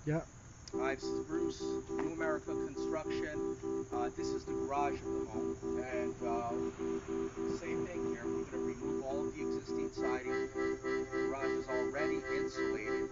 Yeah. Hi, this is Bruce, New America Construction. This is the garage of the home. And same thing here. We're going to remove all of the existing siding. The garage is already insulated.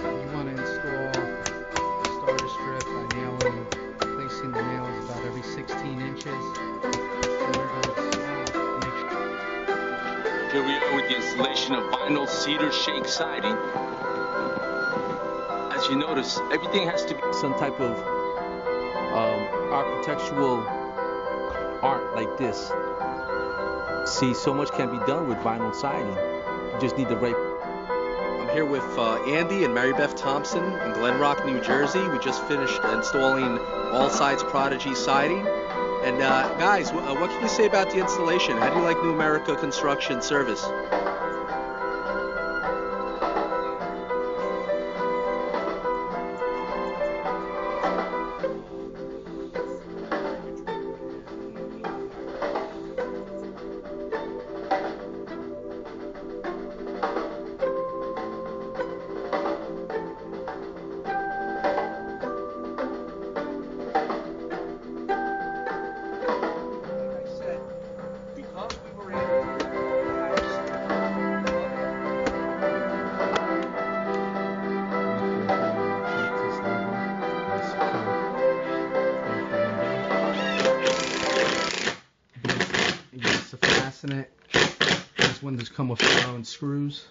You want to install a starter strip by nailing, placing the nails about every 16 inches. Here we are with the installation of vinyl cedar shake siding. As you notice, everything has to be some type of architectural art like this. See, so much can be done with vinyl siding. You just need the right. I'm here with Andy and Mary Beth Thompson in Glen Rock, New Jersey. We just finished installing All Sides Prodigy siding. And guys, what can you say about the installation? How do you like New America Construction service? To fasten it. These windows come with their own screws.